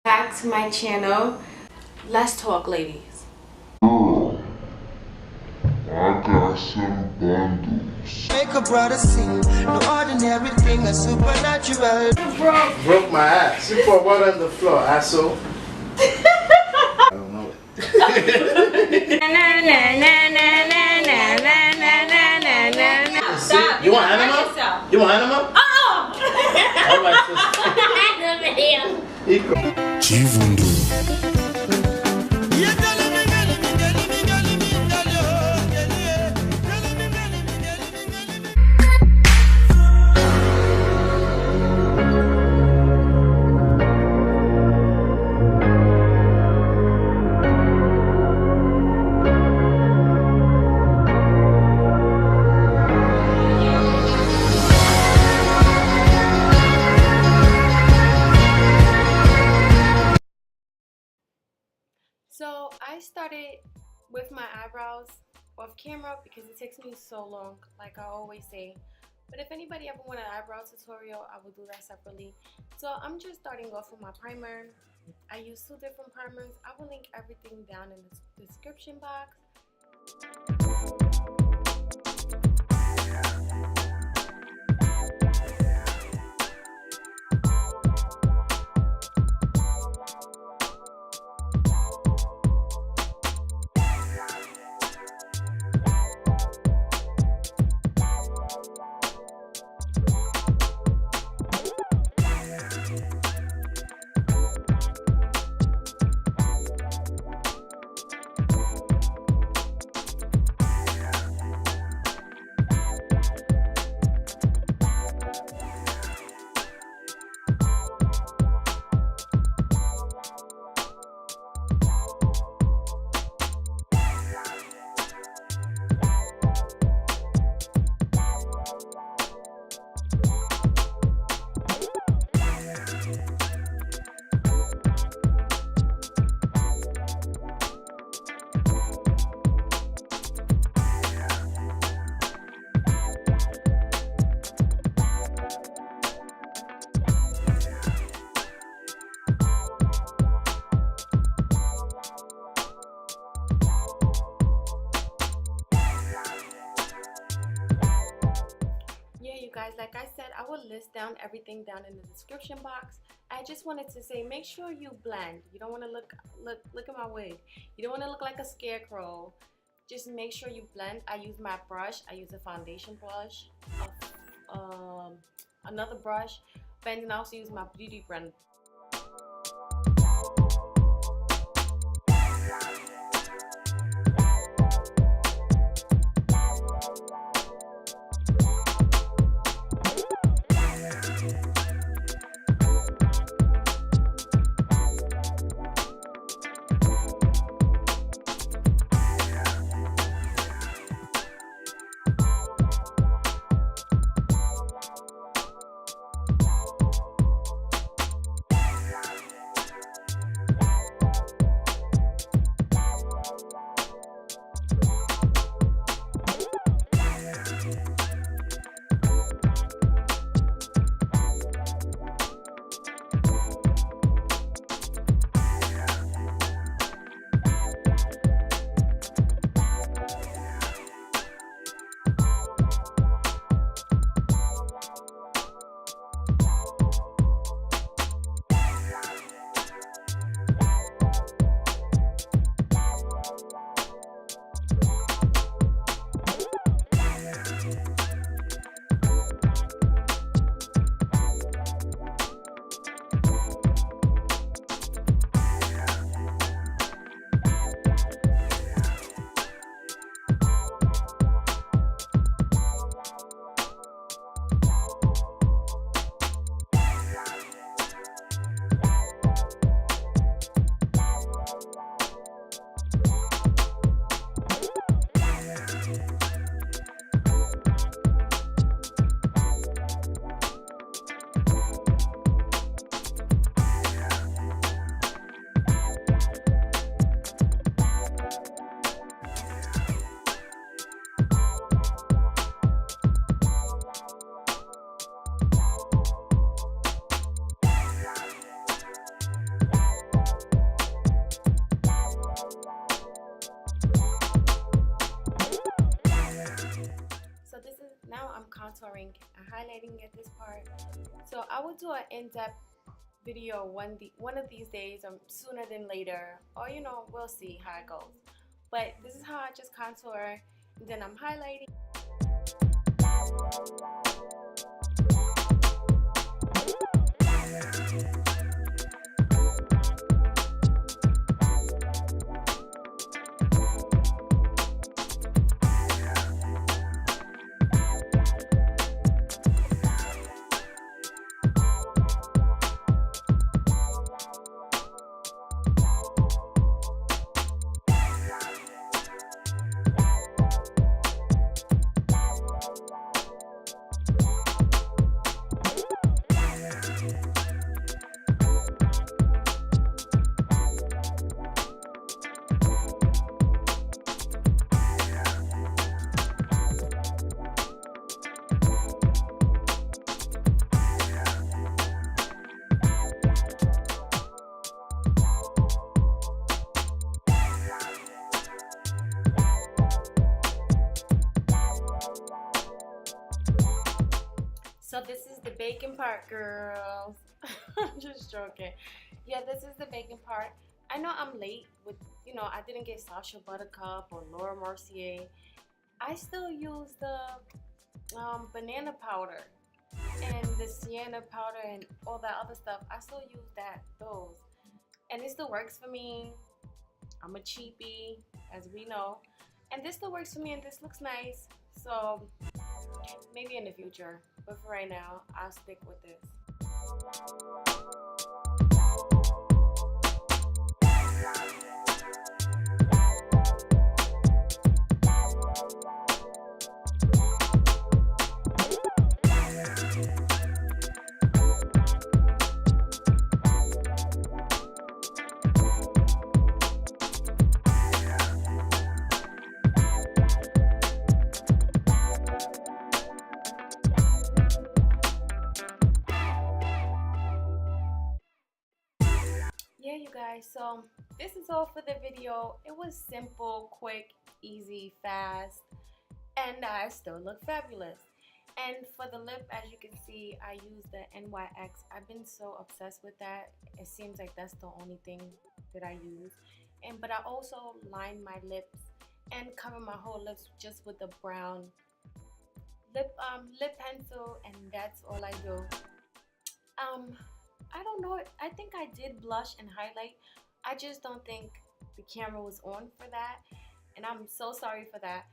Back to my channel. Let's talk, ladies. Girl, I got some bundles. Make a brother sing, no ordinary thing, a supernatural. Broke my ass. You put water on the floor, asshole. I don't know it. Stop. You want animal? You want animal? All right, Chivundo. So I started with my eyebrows off camera because it takes me so long, like I always say. But if anybody ever want an eyebrow tutorial, I will do that separately. So I'm just starting off with my primer. I use 2 different primers. I will link everything down in the description box. Guys, like I said, I will list down everything down in the description box. I just wanted to say, make sure you blend. You don't want to look at my wig. You don't want to look like a scarecrow. Just make sure you blend. I use my brush. I use a foundation brush, another brush, and then I also use my beauty blender. highlighting at this part. So I will do an in-depth video one of these days, or sooner than later, or you know, we'll see how it goes. But this is how I just contour, and then I'm highlighting. So this is the baking part, girls. I'm just joking. Yeah, this is the baking part. I know I'm late with, you know, I didn't get Sasha Buttercup or Laura Mercier. I still use the banana powder and the sienna powder and all that other stuff. I still use those. And it still works for me. I'm a cheapie, as we know. And this still works for me, and this looks nice. So maybe in the future, but for right now, I'll stick with this. Yeah, you guys, so this is all for the video. It was simple, quick, easy, fast, and I still look fabulous. And for the lip, as you can see, I use the NYX. I've been so obsessed with that. It seems like that's the only thing that I use. But I also line my lips and cover my whole lips just with the brown lip pencil, and that's all I do. I don't know, I think I did blush and highlight. I just don't think the camera was on for that, and I'm so sorry for that.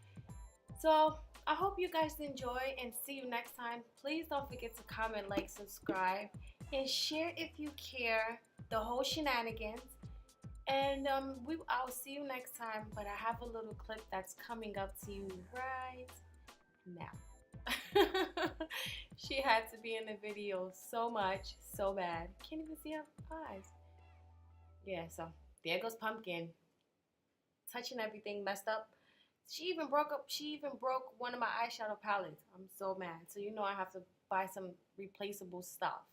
So I hope you guys enjoy, and see you next time. Please don't forget to comment, like, subscribe, and share if you care, the whole shenanigans. And I'll see you next time, but I have a little clip that's coming up to you right now. She had to be in the video so much, so bad. Can't even see her eyes. Yeah, so there goes Pumpkin. Touching everything, messed up. She even broke one of my eyeshadow palettes. I'm so mad. So you know I have to buy some replaceable stuff.